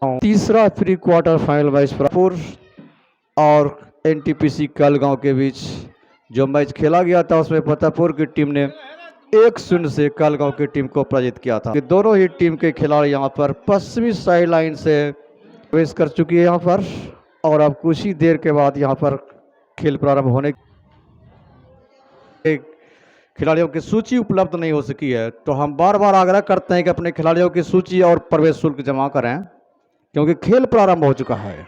तीसरा pre quarter final match Raipur और NTPC Kalgaon के बीच जो मैच खेला गया था उसमें फतेहपुर की टीम ने 1-0 से कलगांव की टीम को पराजित किया था। दोनों ही टीम के खिलाड़ी यहां पर पश्चिमी साइड लाइन से प्रवेश कर चुकी है यहां पर, और अब कुछ ही देर के बाद यहां पर खेल प्रारंभ होने के खिलाड़ियों की सूची उपलब्ध नहीं हो सकी है, तो हम बार बार आग्रह करते हैं कि अपने खिलाड़ियों की सूची और प्रवेश शुल्क जमा करें क्योंकि खेल प्रारंभ हो चुका है।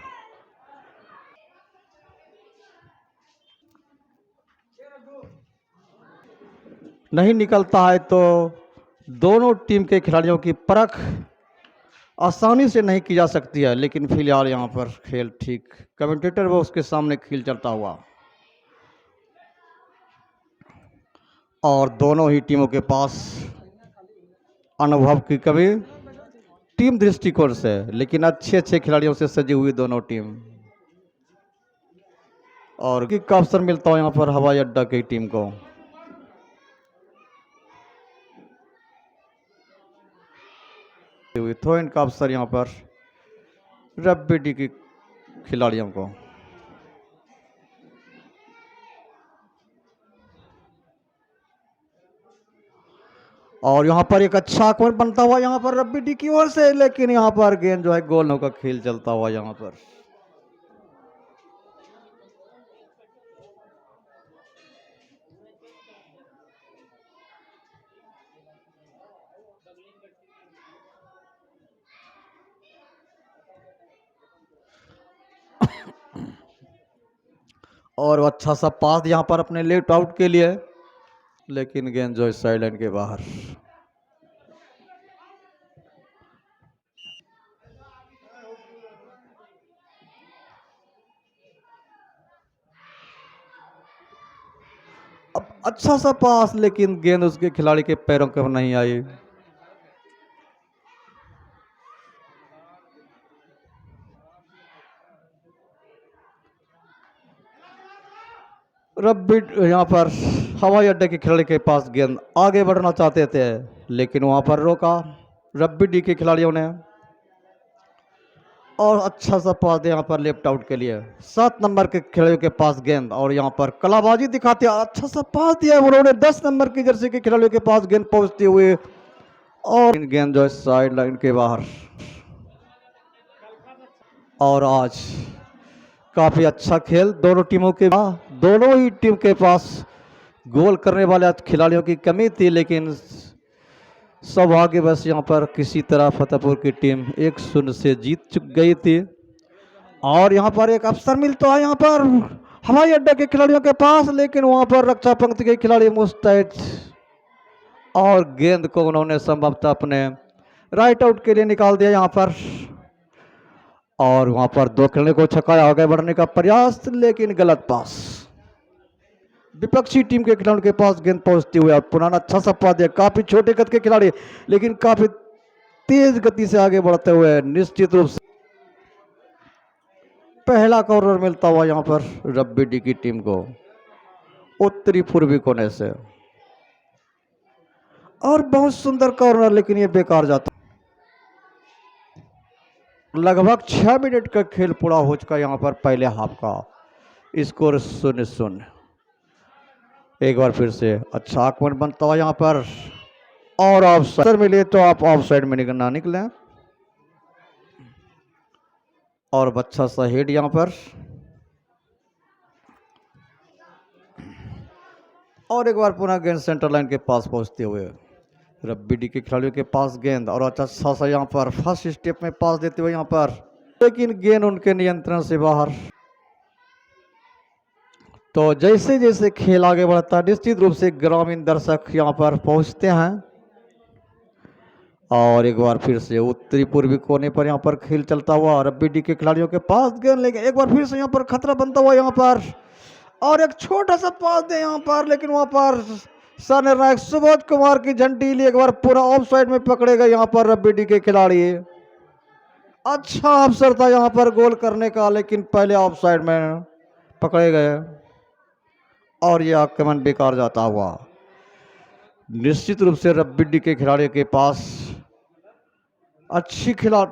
नहीं निकलता है तो दोनों टीम के खिलाड़ियों की परख आसानी से नहीं की जा सकती है, लेकिन फिलहाल यहां पर खेल ठीक कमेंटेटर वो उसके सामने खेल चलता हुआ, और दोनों ही टीमों के पास अनुभव की कमी टीम दृष्टिकोण से, लेकिन अच्छे अच्छे खिलाड़ियों से सजी हुई दोनों टीम, और किक का अवसर मिलता है यहां पर हवाई अड्डा की टीम को। थ्रो इन का अवसर यहां पर रब्बी डी की खिलाड़ियों को। और यहां पर एक अच्छा आक्रमण बनता हुआ यहां पर रब्बी डी की ओर से, लेकिन यहां पर गेंद जो है गोल का खेल चलता हुआ यहां पर। और अच्छा सा पास यहां पर अपने लेफ्ट आउट के लिए, लेकिन गेंद जो है साइड लाइन के बाहर। अब अच्छा सा पास, लेकिन गेंद उसके खिलाड़ी के पैरों पर नहीं आई। रब्बी यहां पर हवाई अड्डे के खिलाड़ी के पास गेंद आगे बढ़ना चाहते थे, लेकिन वहां पर रोका रब्बी डी के खिलाड़ियों ने, और अच्छा सा पास यहाँ पर लेफ्ट आउट के लिए 7 नंबर के खिलाड़ियों के पास गेंद, और यहाँ पर कलाबाजी दिखाते अच्छा सा पास दिया उन्होंने 10 नंबर की जर्सी के खिलाड़ियों के पास गेंद पहुंचते हुए, और गेंद जो है साइड लाइन के बाहर। और आज काफी अच्छा खेल दोनों टीमों के, दोनों ही टीम के पास गोल करने वाले खिलाड़ियों की कमी थी, लेकिन सौभाग्यवश यहाँ पर किसी तरह फतेहपुर की टीम 1-0 से जीत चुक गई थी। और यहाँ पर एक अवसर मिलता है यहाँ पर हवाई अड्डे के खिलाड़ियों के पास, लेकिन वहां पर रक्षा पंक्ति के खिलाड़ी मुस्तैद, और गेंद को उन्होंने संभवतः अपने राइट आउट के लिए निकाल दिया यहाँ पर, और वहां पर दो खिलाड़ियों को छक्का आगे बढ़ने का प्रयास, लेकिन गलत पास। विपक्षी टीम के खिलाड़ियों के पास गेंद पहुंचते हुए पुराना अच्छा सा पास दिया, काफी छोटे कद के खिलाड़ी लेकिन काफी तेज गति से आगे बढ़ते हुए, निश्चित रूप से पहला कॉर्नर मिलता हुआ यहां पर रब्बी डी की टीम को उत्तरी पूर्वी कोने से, और बहुत सुंदर कॉर्नर, लेकिन ये बेकार जाता। लगभग 6 मिनट का खेल पूरा हो चुका यहां पर पहले हाफ का, स्कोर 0-0। एक बार फिर से अच्छा आक्रमण बनता हुआ यहां पर, और ऑफ साइड मिले तो आप ऑफ साइड में ना निकलें, और अच्छा सा हेड यहां पर, और एक बार पुनः गेंद सेंटर लाइन के पास पहुंचते हुए रब्बी डी के खिलाड़ियों के पास गेंद, और अच्छा सा यहां पर फर्स्ट स्टेप में पास देते हुए यहां पर, लेकिन गेंद उनके नियंत्रण से बाहर। तो जैसे जैसे खेल आगे बढ़ता है निश्चित रूप से ग्रामीण दर्शक यहां पर पहुंचते हैं, और एक बार फिर से उत्तरी पूर्वी कोने पर यहां पर खेल चलता हुआ रब्बी डी के खिलाड़ियों के पास गेंद, लेकिन एक बार फिर से यहां पर खतरा बनता हुआ यहां पर, और एक छोटा सा पास दे यहां पर, लेकिन वहां पर सर निर्णायक सुबोध कुमार की झंडी ली, एक बार पूरा ऑफ साइड में पकड़े गए यहां पर रब्बी डी के खिलाड़ी। अच्छा अवसर था यहां पर गोल करने का, लेकिन पहले ऑफ साइड में पकड़े गए, और यह आक्रमण बेकार जाता हुआ। निश्चित रूप से रब्बी डी के खिलाड़ियों के पास अच्छी खिला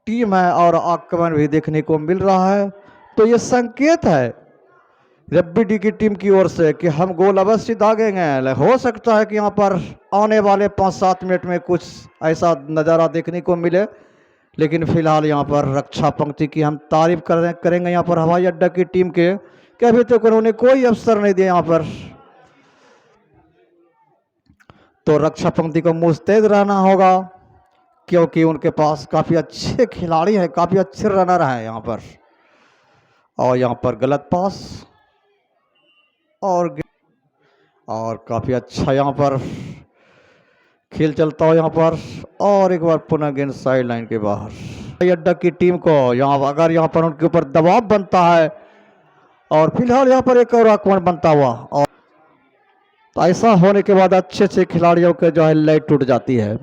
टीम है और आक्रमण भी देखने को मिल रहा है। तो ये संकेत है रब्बी डी की टीम की ओर से कि हम गोल अवश्य दागेंगे। हो सकता है कि यहाँ पर आने वाले 5-7 मिनट में कुछ ऐसा नज़ारा देखने को मिले, लेकिन फिलहाल यहाँ पर रक्षा पंक्ति की हम तारीफ करेंगे यहाँ पर हवाई अड्डा की टीम के, कि अभी तक उन्होंने कोई अवसर नहीं दिया यहाँ पर। तो रक्षा पंक्ति को मुस्तैद रहना होगा, क्योंकि उनके पास काफ़ी अच्छे खिलाड़ी हैं, काफ़ी अच्छे रनर हैं यहाँ पर। और यहाँ पर गलत पास और काफ़ी अच्छा यहाँ पर खेल चलता हो यहाँ पर। और एक बार पुनः गेंद साइड लाइन के बाहर। हवाई अड्डा की टीम को अगर यहाँ पर उनके ऊपर दबाव बनता है और फिलहाल यहाँ पर एक और आक्रमण बनता हुआ, और तो ऐसा होने के बाद अच्छे अच्छे खिलाड़ियों के जो है लाइट टूट जाती है।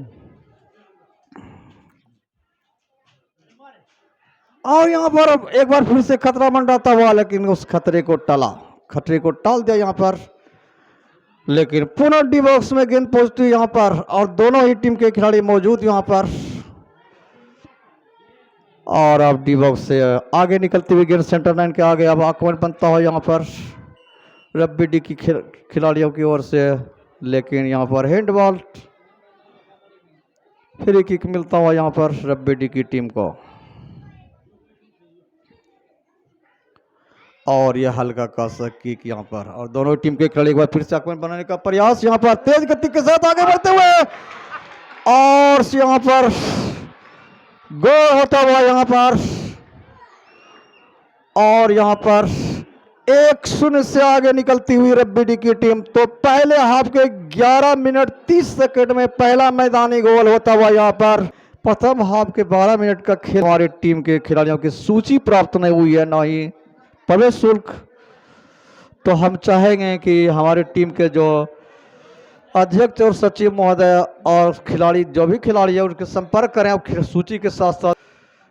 और यहाँ पर एक बार फिर से खतरा मंडराता हुआ, लेकिन उस खतरे को टाल दिया यहाँ पर। लेकिन पुनः डी बॉक्स में गेंद पहुंचती है यहाँ पर, और दोनों ही टीम के खिलाड़ी मौजूद यहाँ पर। और अब डी बॉक्स से आगे निकलती हुई गेंद सेंटर लाइन के आगे अब आक्रमण बनता हो यहाँ पर रब्बी डी की खिलाड़ियों की ओर से। लेकिन यहाँ पर हैंडबॉल फ्री किक मिलता हुआ यहाँ पर रब्बी डी की टीम को। और यह हल्का का किक यहाँ पर, और दोनों टीम के खिलाड़ी एक बार फिर से आक्रमण बनाने का प्रयास यहाँ पर तेज गति के साथ आगे बढ़ते हुए, और यहाँ पर गोल होता हुआ यहाँ पर। और यहाँ पर 1-0 से आगे निकलती हुई रब्बी डी की टीम। तो पहले हाफ के 11 मिनट 30 सेकंड में पहला मैदानी गोल होता हुआ यहाँ पर। प्रथम हाफ के 12 मिनट का खेल हमारी टीम के खिलाड़ियों की सूची प्राप्त नहीं हुई है, ना ही प्रवेश शुल्क। तो हम चाहेंगे कि हमारी टीम के जो अध्यक्ष और सचिव महोदय और खिलाड़ी, जो भी खिलाड़ी है, उनके संपर्क करें सूची के साथ साथ।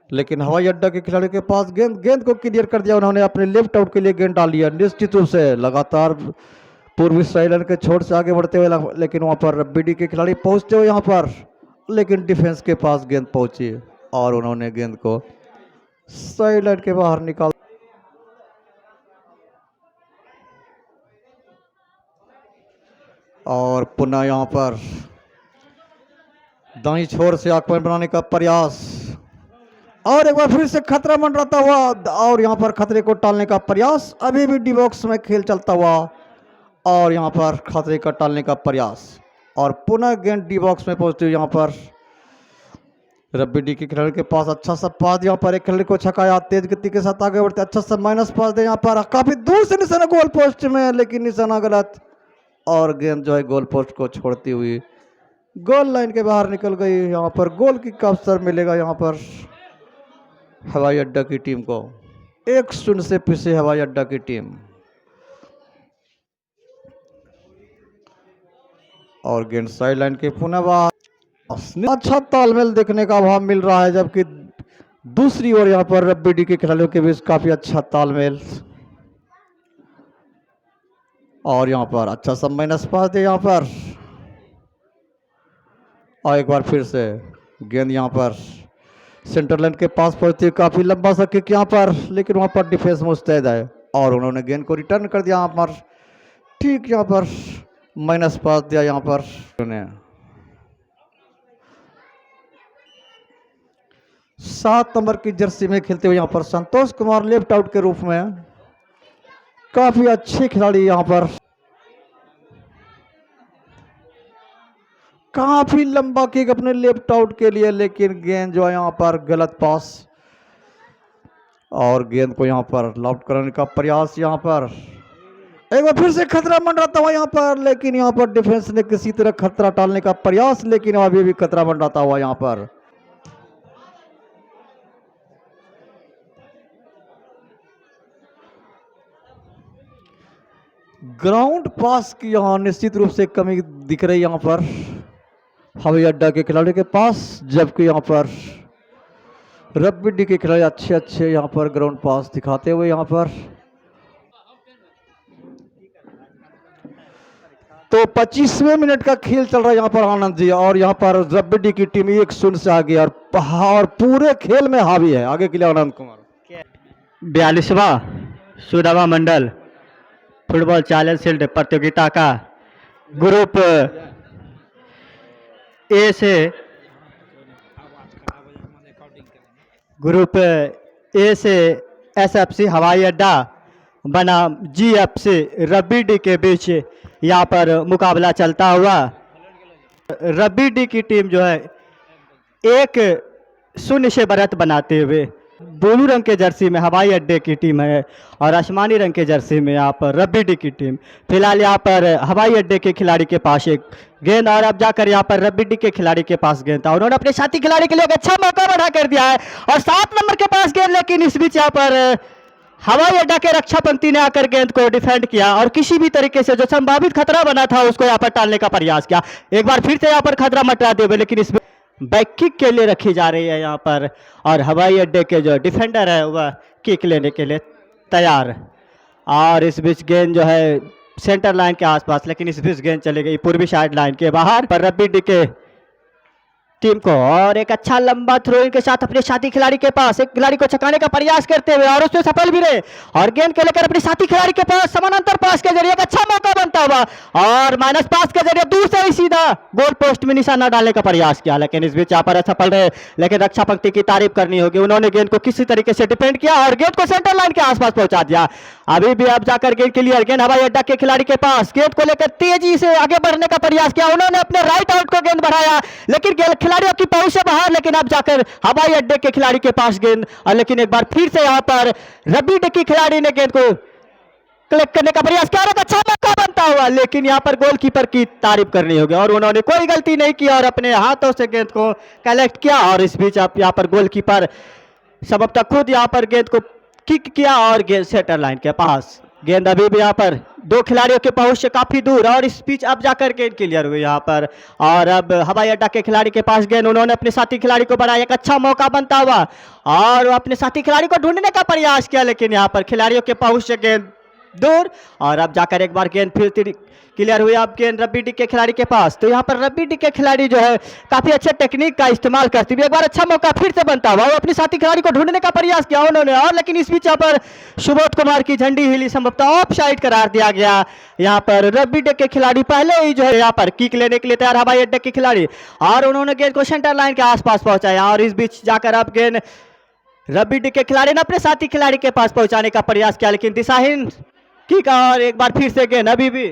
लेकिन हवाई अड्डा के खिलाड़ी के पास गेंद को क्लियर कर दिया उन्होंने, अपने लेफ्ट आउट के लिए गेंद डाल लिया। निश्चित रूप से लगातार पूर्वी साइड के छोर से आगे बढ़ते हुए, लेकिन वहां पर रब्बी डी के खिलाड़ी पहुंचते हुए यहाँ पर, लेकिन डिफेंस के पास गेंद पहुंची और उन्होंने गेंद को साइड लाइन के बाहर निकाल। और पुनः यहाँ पर दाईं छोर से आक्रमण बनाने का प्रयास, और एक बार फिर से खतरा मंडराता हुआ, और यहाँ पर खतरे को टालने का प्रयास। अभी भी डी बॉक्स में खेल चलता हुआ, और यहाँ पर खतरे का टालने का प्रयास, और पुनः गेंद डी बॉक्स में पहुंचती हुई यहाँ पर रब्बी डी के खिलाड़ी के पास अच्छा सा पास, यहाँ पर एक खिलाड़ी को छकाया, तेज गति के साथ आगे बढ़ते, अच्छा सा माइनस पास दे यहाँ पर, काफी दूर से निशाना गोल पोस्ट में, लेकिन निशाना गलत, और गेंद जो है गोल पोस्ट को छोड़ती हुई गोल लाइन के बाहर निकल गई। यहाँ पर गोल किक का अवसर मिलेगा यहाँ पर हवाई अड्डा की टीम को। 1-0 से पीछे हवाई अड्डा की टीम। और गेंद साइड लाइन के पुनः बाहर। अच्छा तालमेल देखने का अभाव मिल रहा है, जबकि दूसरी ओर यहाँ पर रब्बी डी के खिलाड़ियों के बीच काफी अच्छा तालमेल। और यहाँ पर अच्छा सा माइनस पास दे यहाँ पर, और एक बार फिर से गेंद यहाँ पर सेंटर लाइन के पास पहुंचती है, काफी लंबा सा किक यहाँ पर, लेकिन वहां पर डिफेंस मुस्तैद है और उन्होंने गेंद को रिटर्न कर दिया यहाँ पर। ठीक यहाँ पर माइनस पास दिया यहाँ पर उन्हें। 7 नंबर की जर्सी में खेलते हुए यहाँ पर संतोष कुमार लेफ्ट आउट के रूप में, काफी अच्छे खिलाड़ी यहाँ पर। काफी लंबा किक अपने लेफ्ट आउट के लिए, लेकिन गेंद जो है यहाँ पर गलत पास, और गेंद को यहाँ पर लॉफ्ट कराने का प्रयास। यहाँ पर एक बार फिर से खतरा मंडराता हुआ यहाँ पर, लेकिन यहाँ पर डिफेंस ने किसी तरह खतरा टालने का प्रयास, लेकिन अभी भी खतरा मंडराता हुआ यहाँ पर। ग्राउंड पास की यहाँ निश्चित रूप से कमी दिख रही यहाँ पर हवाई अड्डा के खिलाड़ी के पास, जबकि यहाँ पर रब्बी डी के खिलाड़ी अच्छे यहाँ पर ग्राउंड पास दिखाते हुए यहाँ पर। तो 25वें मिनट का खेल चल रहा है यहाँ पर आनंद जी, और यहाँ पर रब्बी की टीम 1-0 से आगे और पूरे खेल में हावी है। आगे के लिए आनंद कुमार। 42वां सुदामा मंडल फुटबॉल चैलेंज शील्ड प्रतियोगिता का ग्रुप ए से एसएफसी हवाई अड्डा बनाम जीएफसी रब्बी डी के बीच यहाँ पर मुकाबला चलता हुआ। रब्बी डी की टीम जो है 1-0 से बढ़त बनाते हुए ब्लू रंग के जर्सी में हवाई अड्डे की टीम है और आसमानी रंग के जर्सी में यहाँ पर रब्बी डी की टीम। फिलहाल यहाँ पर हवाई अड्डे के खिलाड़ी के पास एक गेंद और अब जाकर यहाँ पर रब्बी डी के खिलाड़ी के पास गेंद था। उन्होंने अपने साथी खिलाड़ी के लिए एक अच्छा मौका बढ़ा कर दिया है और 7 नंबर के पास गेंद, लेकिन इस बीच यहाँ पर हवाई अड्डा के रक्षा पंक्ति ने आकर गेंद को डिफेंड किया और किसी भी तरीके से जो संभावित खतरा बना था उसको यहाँ पर टालने का प्रयास किया। एक बार फिर से यहाँ पर खतरा मंडराते हुए, लेकिन इसमें बैक किक के लिए रखी जा रही है यहाँ पर और हवाई अड्डे के जो डिफेंडर है वह किक लेने के लिए तैयार। और इस बीच गेंद जो है सेंटर लाइन के आसपास, लेकिन इस बीच गेंद चली गई पूर्वी साइड लाइन के बाहर पर रब्बी डी के टीम को। और एक अच्छा लंबा थ्रो इन के साथ अपने साथी खिलाड़ी के पास एक खिलाड़ी को छकाने का प्रयास करते हुए और उसमें सफल भी रहे और गेंद को लेकर अपने साथी खिलाड़ी के पास समानांतर पास के जरिए एक अच्छा मौका बनता हुआ और माइनस पास के जरिए दूर से ही सीधा गोल पोस्ट में निशाना डालने का प्रयास किया, लेकिन इस बीच यहाँ पर असफल रहे। लेकिन रक्षा पंक्ति की तारीफ करनी होगी, उन्होंने गेंद को किसी तरीके से डिफेंड किया और गेंद को सेंटर लाइन के आसपास पहुंचा दिया। अभी भी अब जाकर गेंद क्लियर, गेंद हवाई अड्डा के खिलाड़ी के पास गेंद को लेकर तेजी से आगे बढ़ने का प्रयास किया। उन्होंने अपने राइट आउट को गेंद बढ़ाया, लेकिन खिलाड़ियों की पहुंच से बाहर, लेकिन अब जाकर हवाई अड्डे के खिलाड़ी के पास गेंद और लेकिन एक बार फिर से यहां पर रब्बी डी की खिलाड़ी ने गेंद को कलेक्ट करने का प्रयास किया और एक अच्छा मौका बनता हुआ, लेकिन यहां पर गोलकीपर की तारीफ करनी होगी और उन्होंने कोई गलती नहीं की और अपने हाथों से गेंद को कलेक्ट किया। और इस बीच आप यहां पर गोलकीपर संभवतः खुद यहां पर गेंद को किक किया और गेंद सेंटर लाइन के पास। गेंद अभी भी यहाँ पर 2 खिलाड़ियों के पहुंच से काफी दूर और इस बीच अब जाकर गेंद क्लियर हुई यहाँ पर और अब हवाई अड्डा के खिलाड़ी के पास गेंद, उन्होंने अपने साथी खिलाड़ी को बढ़ाया, एक अच्छा मौका बनता हुआ और वो अपने साथी खिलाड़ी को ढूंढने का प्रयास किया, लेकिन यहाँ पर खिलाड़ियों के पहुंच से गेंद दूर और अब जाकर एक बार गेंद फिर क्लियर हुई। अब गेंद रब्बी डी के खिलाड़ी के पास, तो यहाँ पर रब्बी डी के खिलाड़ी जो है काफी अच्छे टेक्निक का इस्तेमाल करती हुई एक बार अच्छा मौका फिर से बनता हुआ वो अपने साथी खिलाड़ी को ढूंढने का प्रयास किया उन्होंने और लेकिन इस बीच यहाँ पर सुबोध कुमार की झंडी हिली, संभवतः ऑफ साइड करार दिया गया। यहाँ पर रब्बी डी के खिलाड़ी पहले ही जो है यहाँ पर किक लेने के लिए तैयार हवाई अड्डे के खिलाड़ी और उन्होंने गेंद को सेंटर लाइन के आसपास पहुंचाया और इस बीच जाकर अब गेंद रब्बी डी के खिलाड़ी ने अपने साथी खिलाड़ी के पास पहुंचाने का प्रयास किया, लेकिन दिशाहीन किक और एक बार फिर से गेंद अभी भी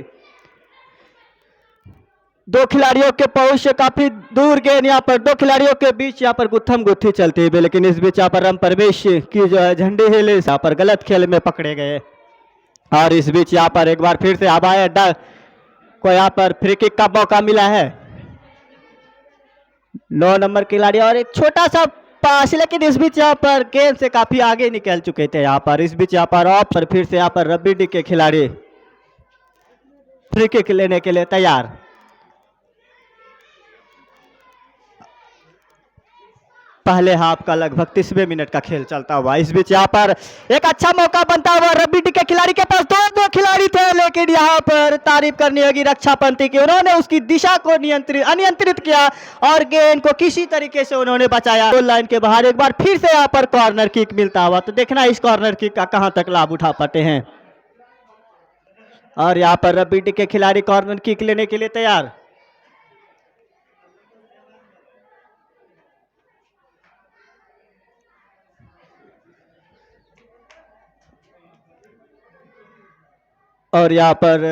2 खिलाड़ियों के पहुंच से काफी दूर गेंद यहाँ पर 2 खिलाड़ियों के बीच यहाँ पर गुत्थम गुत्थी चलती है, लेकिन इस बीच यहाँ पर रम प्रवेश की जो है झंडी हिली, यहाँ पर गलत खेल में पकड़े गए और इस बीच यहाँ पर एक बार फिर से हवाई अड्डा को यहाँ पर फ्री किक का मौका मिला है। 9 नंबर खिलाड़ी और एक छोटा सा पास, लेकिन इस बीच यहाँ पर गेंद से काफी आगे निकल चुके थे यहाँ पर। इस बीच यहाँ पर ऑफ पर फिर से यहाँ पर रब्बी डी के खिलाड़ी फ्री किक लेने के लिए तैयार। पहले हाफ का लगभग 30वें मिनट का खेल चलता हुआ इस बीच यहाँ पर एक अच्छा मौका बनता हुआ रब्बी डी के खिलाड़ी के पास 2 खिलाड़ी थे, लेकिन यहाँ पर तारीफ करनी होगी रक्षा पंथी की, उन्होंने उसकी दिशा को अनियंत्रित किया और गेंद को किसी तरीके से उन्होंने बचाया गोल लाइन के बाहर। एक बार फिर से यहाँ पर कॉर्नर किक मिलता हुआ, तो देखना इस कॉर्नर किक का कहां तक लाभ उठा पाते हैं। और यहाँ पर रब्बी डी के खिलाड़ी कॉर्नर किक लेने के लिए तैयार। और यहाँ पर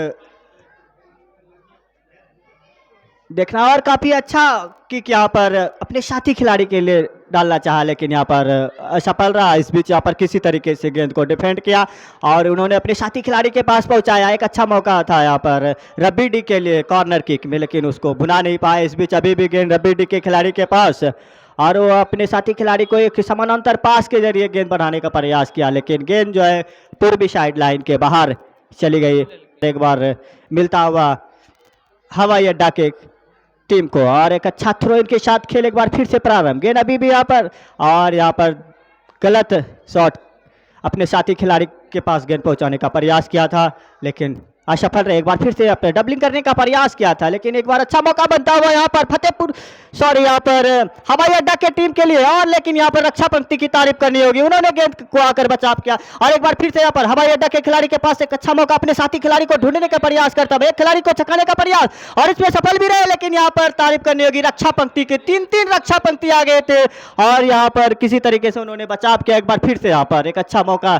देखना और काफी अच्छा किक यहाँ पर अपने साथी खिलाड़ी के लिए डालना चाहा, लेकिन यहाँ पर असफल रहा। इस बीच यहाँ पर किसी तरीके से गेंद को डिफेंड किया और उन्होंने अपने साथी खिलाड़ी के पास पहुंचाया। एक अच्छा मौका था यहाँ पर रब्बी डी के लिए कॉर्नर किक में, लेकिन उसको भुना नहीं पाए। इस बीच अभी भी गेंद रब्बी डी के खिलाड़ी के पास और वो अपने साथी खिलाड़ी को एक समानांतर पास के जरिए गेंद बढ़ाने का प्रयास किया, लेकिन गेंद जो है पूर्वी साइड लाइन के बाहर चली गई। एक बार मिलता हुआ हवाई अड्डा के टीम को और एक अच्छा थ्रो इन के साथ खेल एक बार फिर से प्रारंभ। गेंद अभी भी यहाँ पर और यहाँ पर गलत शॉट अपने साथी खिलाड़ी के पास गेंद पहुंचाने का प्रयास किया था, लेकिन असफल रहे। एक बार फिर से अपने डबलिंग करने का प्रयास किया था, लेकिन एक बार अच्छा मौका बनता हुआ यहाँ पर फतेहपुर यहाँ पर हवाई अड्डा के टीम के लिए, और लेकिन यहाँ पर रक्षा पंक्ति की तारीफ करनी होगी, उन्होंने गेंद को आकर बचाव किया। और एक बार फिर से यहाँ पर हवाई अड्डा के खिलाड़ी के पास एक अच्छा मौका, अपने साथी खिलाड़ी को ढूंढने का प्रयास करता है, एक खिलाड़ी को छकाने का प्रयास, और इसमें सफल भी रहे, लेकिन यहाँ पर तारीफ करनी होगी रक्षा पंक्ति के। तीन रक्षा पंक्ति आ गए थे और यहाँ पर किसी तरीके से उन्होंने बचाव किया। एक बार फिर से यहाँ पर एक अच्छा मौका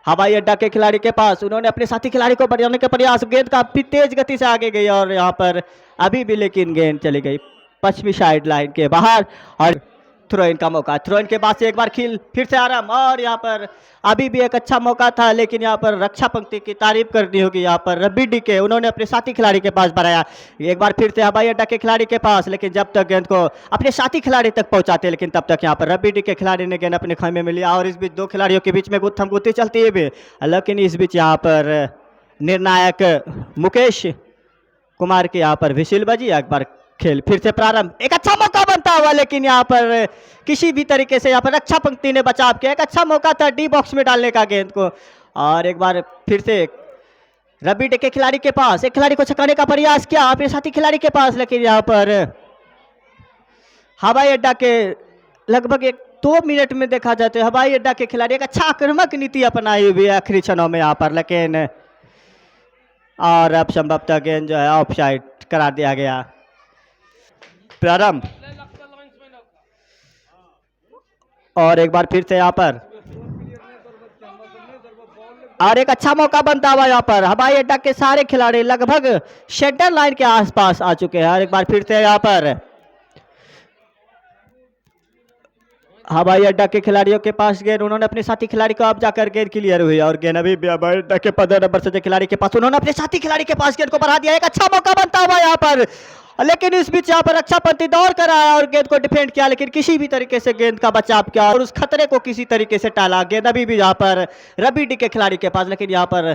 हवाई अड्डा के खिलाड़ी के पास, उन्होंने अपने साथी खिलाड़ी को बचाने का प्रयास, गेंद काफी तेज गति से आगे गई और यहाँ पर अभी भी लेकिन गेंद चली गई पश्चिमी साइड लाइन के बाहर। और थ्रो इन का मौका, थ्रो इन के बाद से एक बार खेल फिर से आराम, और यहाँ पर अभी भी एक अच्छा मौका था, लेकिन यहाँ पर रक्षा पंक्ति की तारीफ करनी होगी। यहाँ पर रब्बी डीके उन्होंने अपने साथी खिलाड़ी के पास बनाया, एक बार फिर से हवाई अड्डा के खिलाड़ी के पास, लेकिन जब तक गेंद को अपने साथी खिलाड़ी तक पहुंचाते, लेकिन तब तक यहाँ पर रब्बी डीके खिलाड़ी ने गेंद अपने खैमे में लिया, और इस बीच दो खिलाड़ियों के बीच में गुत्थम गुत्ती चलती है भी, लेकिन इस बीच यहाँ पर निर्णायक मुकेश कुमार की यहाँ पर विसिल बजी। एक बार खेल फिर से प्रारंभ, एक अच्छा मौका बनता हुआ, लेकिन यहाँ पर किसी भी तरीके से यहाँ पर रक्षा पंक्ति ने बचाव किया। एक अच्छा मौका था डी बॉक्स में डालने का गेंद को, और एक बार फिर से रबी डे के खिलाड़ी के पास, एक खिलाड़ी को छकाने का प्रयास किया अपने साथी खिलाड़ी के पास, लेकिन यहाँ पर हवाई अड्डा के लगभग 1-2 मिनट में देखा जाए तो हवाई अड्डा के खिलाड़ी एक अच्छा आक्रामक नीति अपनाई हुई है आखिरी क्षणों में यहाँ पर, लेकिन और अब संभवतः गेंद जो है ऑफ साइड करा दिया गया। प्रारंभ, और एक बार फिर से यहाँ पर और एक अच्छा मौका बनता हुआ यहाँ पर हवाई अड्डा के सारे खिलाड़ी लगभग सेंटर लाइन के आसपास आ चुके हैं। और एक बार फिर से यहाँ पर हवाई अड्डा के खिलाड़ियों के पास गेंद, उन्होंने अपने साथी खिलाड़ी को अब जाकर गेंद क्लियर हुई, और गेंद अभी हवाई अड्डा के 15 नंबर से खिलाड़ी के पास, उन्होंने अपने साथी खिलाड़ी के पास गेंद को बढ़ा दिया। एक अच्छा मौका बनता हुआ यहाँ पर, लेकिन इस बीच यहाँ पर रक्षा पंक्ति दौड़ कर आया और गेंद को डिफेंड किया, लेकिन किसी भी तरीके से गेंद का बचाव किया और उस खतरे को किसी तरीके से टाला। गेंद अभी भी यहाँ पर रबी डी के खिलाड़ी के पास, लेकिन यहाँ पर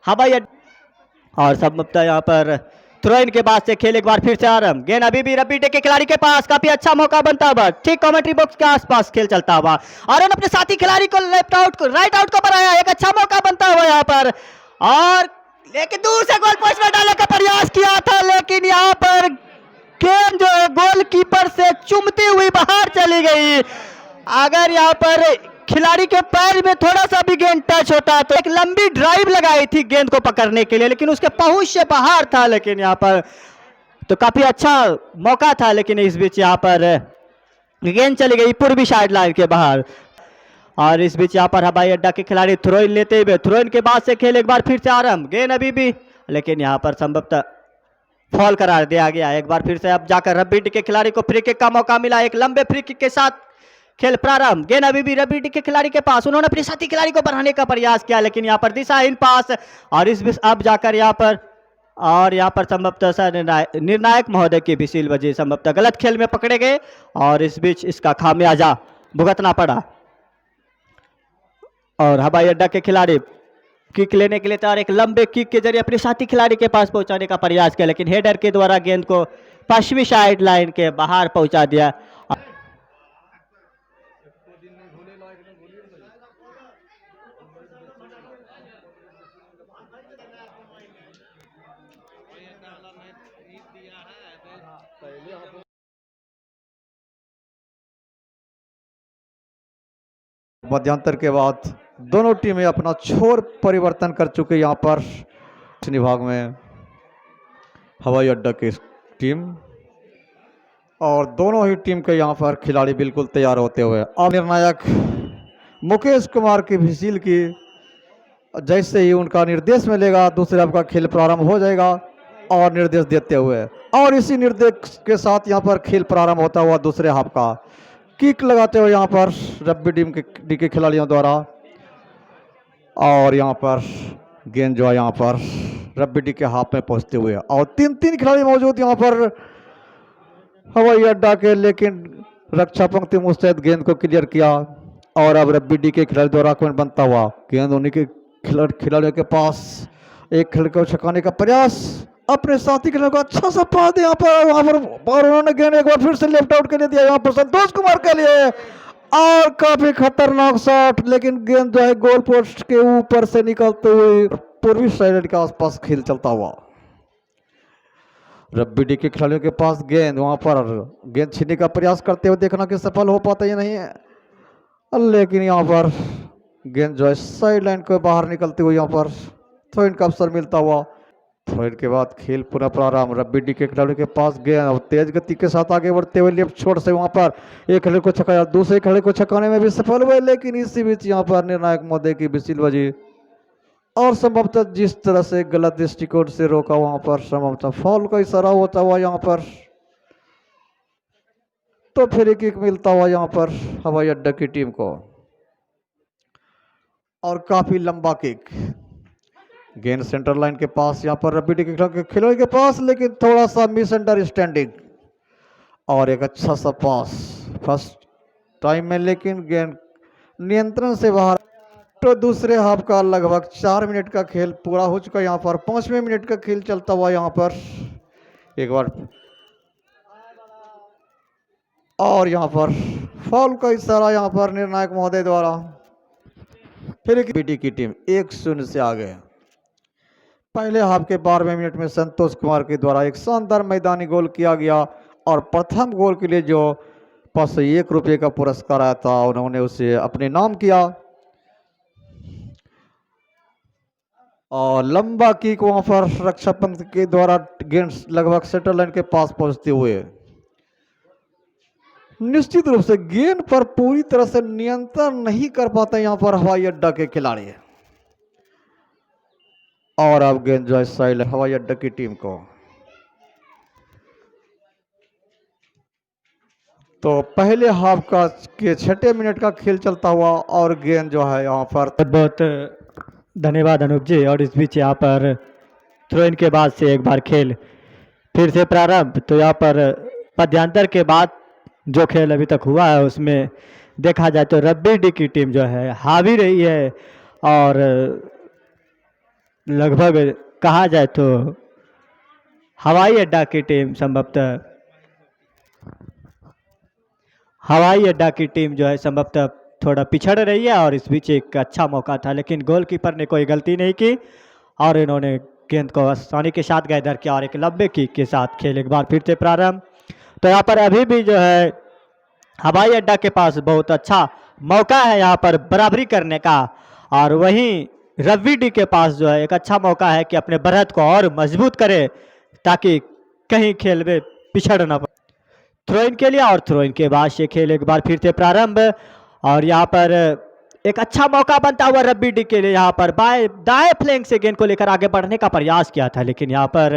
हवाई अड्डा और संभवतः यहाँ पर थ्रो इन के बाद से खेल एक बार फिर से आरंभ। गेंद अभी भी रबी डे के खिलाड़ी के पास, काफी अच्छा मौका बनता हुआ, ठीक कमेंट्री बॉक्स के आसपास खेल चलता हुआ, और अपने साथी खिलाड़ी को लेफ्ट आउट को राइट आउट को बनाया। एक अच्छा मौका बनता हुआ यहाँ पर, और लेकिन दूर से गोल पोस्ट में डालने का प्रयास किया था, लेकिन यहाँ पर गेंद जो है गोलकीपर से चुमती हुई बाहर चली गई। अगर यहाँ पर खिलाड़ी के पैर में थोड़ा सा भी गेंद टच होता तो एक लंबी ड्राइव लगाई थी गेंद को पकड़ने के लिए, लेकिन उसके पहुंच से बाहर था, लेकिन यहाँ पर तो काफी अच्छा मौका था, लेकिन इस बीच यहाँ पर गेंद चली गई पूर्वी साइड लाइन के बाहर। और इस बीच यहाँ पर हवाई अड्डा के खिलाड़ी थ्रो इन लेते हुए, थ्रो इन के बाद से खेल एक बार फिर से आरंभ। गेंद अभी भी, लेकिन यहाँ पर संभवतः फॉल करार दिया गया। एक बार फिर से अब जाकर रबी डी के खिलाड़ी को फ्री किक का मौका मिला, एक लंबे फ्री किक के साथ खेल प्रारंभ। गेंद अभी भी रबी डी के खिलाड़ी के पास, उन्होंने अपने साथी खिलाड़ी को बढ़ाने का प्रयास किया, लेकिन यहाँ पर दिशाहीन पास, और इस बीच अब जाकर यहाँ पर संभवतः निर्णायक महोदय की भी सील बजी, संभवतः गलत खेल में पकड़े गए और इस बीच इसका खामियाजा भुगतना पड़ा। और हवाई अड्डा के खिलाड़ी किक लेने के लिए तैयार, एक लंबे किक के जरिए अपने साथी खिलाड़ी के पास पहुंचाने का प्रयास किया, लेकिन हेडर के द्वारा गेंद को पश्चिमी साइड लाइन के बाहर पहुंचा दिया। मध्यांतर के बाद दोनों टीमें अपना छोर परिवर्तन कर चुके। यहाँ पर विभाग में हवाई अड्डा की टीम और दोनों ही टीम के यहाँ पर खिलाड़ी बिल्कुल तैयार होते हुए, और निर्णायक मुकेश कुमार की विसिल की जैसे ही उनका निर्देश मिलेगा दूसरे हाफ का खेल प्रारंभ हो जाएगा, और निर्देश देते हुए, और इसी निर्देश के साथ यहाँ पर खेल प्रारंभ होता हुआ दूसरे हाफ का किक लगाते हुए यहाँ पर रब्बी डी के खिलाड़ियों द्वारा, और यहाँ पर गेंद जो है यहाँ पर रब्बी डी के हाथ में पहुँचते हुए, और तीन खिलाड़ी मौजूद यहाँ पर हवाई अड्डा के, लेकिन रक्षा पंक्ति मुस्तैद गेंद को क्लियर किया, और अब रब्बी डी के खिलाड़ी द्वारा आक्रमण बनता हुआ, गेंद उन्हीं के खिलाड़ियों के पास, एक खिलाड़ी को छकाने का प्रयास, अपने साथी खिलाड़ी को अच्छा सा पास दिया वहाँ पर उन्होंने गेंद एक बार फिर से लेफ्ट आउट के लिए दिया यहाँ पर संतोष कुमार के लिए, और काफी खतरनाक शॉट, लेकिन गेंद जो है गोल पोस्ट के ऊपर से निकलते हुए पूर्वी साइड के आसपास खेल चलता हुआ। रब्बी डी के खिलाड़ियों के पास गेंद, वहां पर गेंद छीनने का प्रयास करते हुए देखना कि सफल हो पाता या नहीं है, लेकिन यहाँ पर गेंद जो है साइड लाइन को बाहर निकलते हुए यहाँ पर थ्रो इन का अवसर मिलता हुआ। थ्रो इन के बाद खेल पुनः प्रारंभ। रब्बी डी के खिलाड़ियों के पास गेंद और तेज गति के साथ आगे बढ़ते हुए लेफ्ट छोर से वहां पर एक खिलाड़ी को छकाया, दूसरे खिलाड़ी को छकाने में भी सफल हुए, लेकिन इसी बीच यहाँ पर निर्णायक मुद्दे की बिसिल बजी और संभवतः जिस तरह से गलत दृष्टिकोण से रोका, वहां पर संभवतः फॉल का इशारा होता हुआ यहाँ पर, तो फिर एक किक मिलता हुआ यहाँ पर हवाई अड्डा की टीम को, और काफी लंबा किक। गेंद सेंटर लाइन के पास यहाँ पर रब्बी डी के खिलाड़ी के पास, लेकिन थोड़ा सा मिसअंडरस्टैंडिंग और एक अच्छा सा पास फर्स्ट टाइम में, लेकिन गेंद नियंत्रण से बाहर। तो दूसरे हाफ का लगभग 4 मिनट का खेल पूरा हो चुका है। यहाँ पर 5वें मिनट का खेल चलता हुआ यहाँ पर एक बार, और यहाँ पर फॉल का इशारा यहाँ पर निर्णायक महोदय द्वारा। फिर एक बीटी की टीम 1-0 से आगे। पहले हाफ के 12वें मिनट में संतोष कुमार के द्वारा एक शानदार मैदानी गोल किया गया, और प्रथम गोल के लिए जो 501 रुपये का पुरस्कार आया था, उन्होंने उसे अपने नाम किया। और लंबा किक वहां पर रक्षा पंत के द्वारा गेंद लगभग सेंटर लाइन के पास पहुंचते हुए, निश्चित रूप से गेंद पर पूरी तरह से नियंत्रण नहीं कर पाते यहां पर हवाई अड्डा के खिलाड़ी, और अब गेंद जो है साइड हवाई अड्डा की टीम को। तो पहले हाफ का के 6 मिनट का खेल चलता हुआ, और गेंद जो है यहाँ पर बहुत धन्यवाद अनूप जी। और इस बीच यहाँ पर थ्रो इन के बाद से एक बार खेल फिर से प्रारंभ। तो यहाँ पर पद्यांतर के बाद जो खेल अभी तक हुआ है उसमें देखा जाए तो रब्बी डी की टीम जो है हावी रही है, और लगभग कहा जाए तो हवाई अड्डा की टीम संभवतः संभवतः थोड़ा पिछड़ रही है। और इस बीच एक अच्छा मौका था, लेकिन गोलकीपर ने कोई गलती नहीं की, और इन्होंने गेंद को आसानी के साथ गैदर किया, और एक लंबे किक के साथ खेल एक बार फिर से प्रारंभ। तो यहाँ पर अभी भी जो है हवाई अड्डा के पास बहुत अच्छा मौका है यहाँ पर बराबरी करने का, और वहीं रब्बी डी के पास जो है एक अच्छा मौका है कि अपने बढ़त को और मजबूत करे, ताकि कहीं खेल में पिछड़ ना पड़े। थ्रो इन के लिए, और थ्रो इन के बाद से खेल एक बार फिर से प्रारंभ। और यहाँ पर एक अच्छा मौका बनता हुआ रब्बी डी के लिए, यहाँ पर दाएं फ्लैंक से गेंद को लेकर आगे बढ़ने का प्रयास किया था, लेकिन यहाँ पर